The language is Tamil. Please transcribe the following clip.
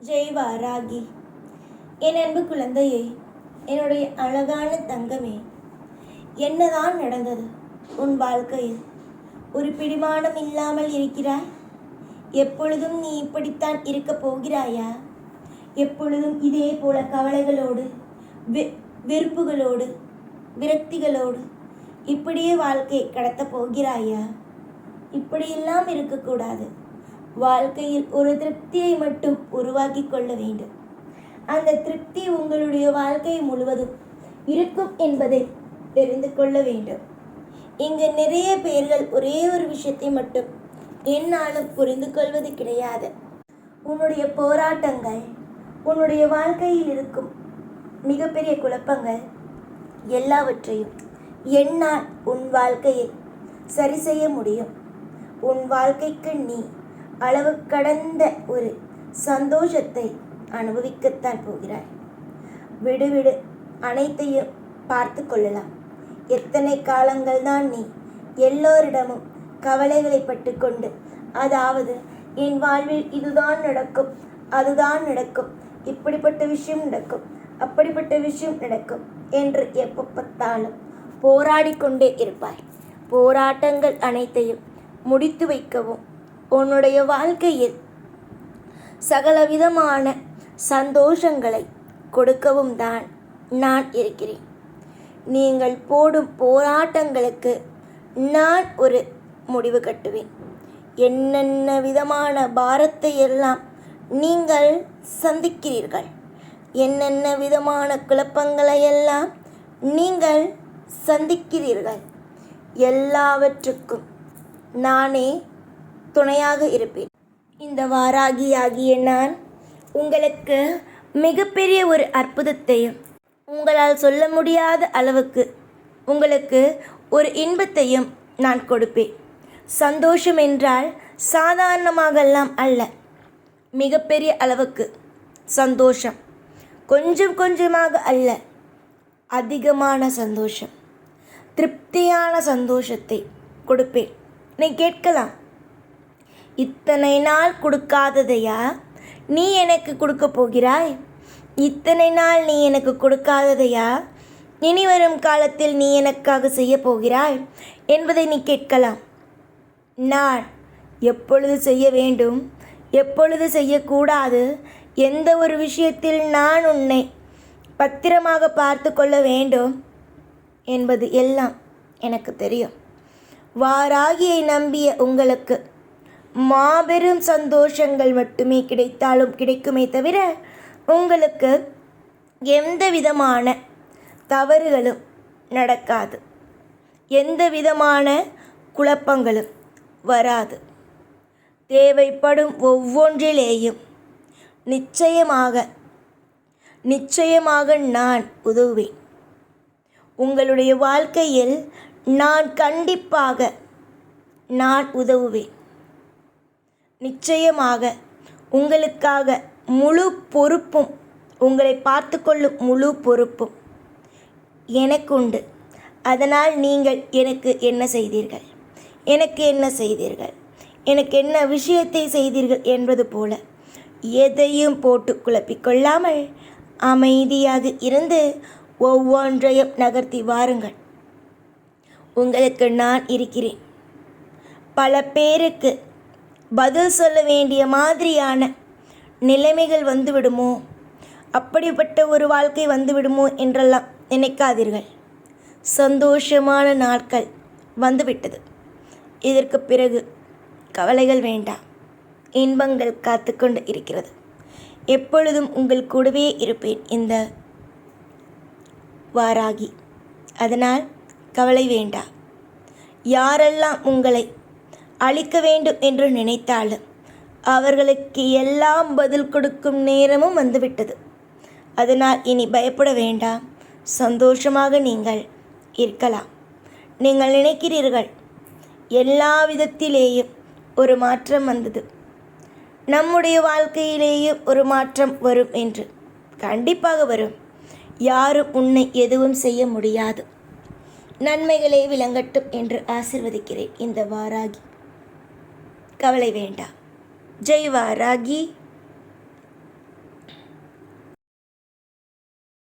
ஜெய் வாராகி. என் அன்பு குழந்தையே, என்னுடைய அழகான தங்கமே, என்னதான் நடந்தது உன் வாழ்க்கையில்? ஒரு பிடிமானம் இல்லாமல் இருக்கிறாய். எப்பொழுதும் நீ இப்படித்தான் இருக்கப் போகிறாயா? எப்பொழுதும் இதே போல கவலைகளோடு, வெறுப்புகளோடு, விரக்திகளோடு இப்படியே வாழ்க்கையை கடத்தப் போகிறாயா? இப்படியெல்லாம் இருக்கக்கூடாது. வாழ்க்கையில் ஒரு திருப்தியை மட்டும் உருவாக்கி கொள்ள வேண்டும். அந்த திருப்தி உங்களுடைய வாழ்க்கை முழுவதும் இருக்கும் என்பதை தெரிந்து கொள்ள வேண்டும். இங்கு நிறைய பேர்கள் ஒரே ஒரு விஷயத்தை மட்டும் என்னாலும் புரிந்து கொள்வது கிடையாது. உன்னுடைய போராட்டங்கள், உன்னுடைய வாழ்க்கையில் இருக்கும் மிகப்பெரிய குழப்பங்கள் எல்லாவற்றையும் என்னால் உன் வாழ்க்கையில் சரி செய்ய முடியும். உன் வாழ்க்கைக்கு நீ அளவு கடந்த ஒரு சந்தோஷத்தை அனுபவிக்கத்தான் போகிறாய். விடு, அனைத்தையும் பார்த்து கொள்ளலாம். எத்தனை காலங்கள் தான் நீ எல்லோரிடமும் கவலைகளை பட்டு கொண்டு, அதாவது என் வாழ்வில் இதுதான் நடக்கும், அதுதான் நடக்கும், இப்படிப்பட்ட விஷயம் நடக்கும், அப்படிப்பட்ட விஷயம் நடக்கும் என்று எப்போ பார்த்தாலும் போராடி கொண்டே இருப்பாய். போராட்டங்கள் அனைத்தையும் முடித்து வைக்கவும், உன்னுடைய வாழ்க்கையில் சகலவிதமான சந்தோஷங்களை கொடுக்கவும் தான் நான் இருக்கிறேன். நீங்கள் போடும் போராட்டங்களுக்கு நான் ஒரு முடிவு கட்டுவேன். என்னென்ன விதமான பாரத்தை எல்லாம் நீங்கள் சந்திக்கிறீர்கள், என்னென்ன விதமான குழப்பங்களை எல்லாம் நீங்கள் சந்திக்கிறீர்கள், எல்லாவற்றுக்கும் நானே துணையாக இருப்பேன். இந்த வாராகியாகிய நான் உங்களுக்கு மிகப்பெரிய ஒரு அற்புதத்தையும், உங்களால் சொல்ல முடியாத அளவுக்கு உங்களுக்கு ஒரு இன்பத்தையும் நான் கொடுப்பேன். சந்தோஷம் என்றால் சாதாரணமாகலாம் அல்ல, மிகப்பெரிய அளவுக்கு சந்தோஷம். கொஞ்சம் கொஞ்சமாக அல்ல, அதிகமான சந்தோஷம், திருப்தியான சந்தோஷத்தை கொடுப்பேன். நீ கேட்கலாம், இத்தனை நாள் கொடுக்காததையா நீ எனக்கு கொடுக்க போகிறாய்? இத்தனை நாள் நீ எனக்கு கொடுக்காததையா இனி வரும் காலத்தில் நீ எனக்காக செய்ய போகிறாய் என்பதை நீ கேட்கலாம். நான் எப்பொழுது செய்ய வேண்டும், எப்பொழுது செய்யக்கூடாது, எந்த ஒரு விஷயத்தில் நான் உன்னை பத்திரமாக பார்த்து கொள்ள வேண்டும் என்பது எல்லாம் எனக்கு தெரியும். வாராகியை நம்பிய உங்களுக்கு மாபெரும் சந்தோஷங்கள் மட்டுமே கிடைத்தாலும் கிடைக்குமே தவிர, உங்களுக்கு எந்த விதமான தவறுகளும் நடக்காது, எந்த விதமான குழப்பங்களும் வராது. தேவைப்படும் ஒவ்வொன்றிலேயும் நிச்சயமாக நான் உதவுவேன். உங்களுடைய வாழ்க்கையில் நான் கண்டிப்பாக உதவுவேன். நிச்சயமாக உங்களுக்காக முழு பொறுப்பும், உங்களை பார்த்து கொள்ளும் முழு பொறுப்பும் எனக்கு உண்டு. அதனால் நீங்கள் எனக்கு என்ன செய்தீர்கள், எனக்கு என்ன விஷயத்தை செய்தீர்கள் என்பது போல எதையும் போட்டு குழப்பிக்கொள்ளாமல் அமைதியாக இருந்து ஒவ்வொன்றையும் நகர்த்தி வாருங்கள். உங்களுக்கு நான் இருக்கிறேன். பல பேருக்கு பதில் சொல்ல வேண்டிய மாதிரியான நிலைமைகள் வந்துவிடுமோ, அப்படிப்பட்ட ஒரு வாழ்க்கை வந்துவிடுமோ என்றெல்லாம் நினைக்காதீர்கள். சந்தோஷமான நாட்கள் வந்துவிட்டது. இதற்கு பிறகு கவலைகள் வேண்டாம். இன்பங்கள் காத்து கொண்டு இருக்கிறது. எப்பொழுதும் உங்கள் கூடவே இருப்பேன் இந்த வாராகி. அதனால் கவலை வேண்டாம். யாரெல்லாம் உங்களை அழிக்க வேண்டும் என்று நினைத்தாலும் அவர்களுக்கு எல்லாம் பதில் கொடுக்கும் நேரமும் வந்துவிட்டது. அதனால் இனி பயப்பட வேண்டாம். சந்தோஷமாக நீங்கள் இருக்கலாம். நீங்கள் நினைக்கிறீர்கள் எல்லா விதத்திலேயும் ஒரு மாற்றம் வந்தது, நம்முடைய வாழ்க்கையிலேயும் ஒரு மாற்றம் வரும் என்று. கண்டிப்பாக வரும். யாரும் உன்னை எதுவும் செய்ய முடியாது. நன்மைகளே விளங்கட்டும் என்று ஆசீர்வதிக்கிறேன் இந்த வாராகி. கவலை வேண்டாம். ஜெய் வாராகி.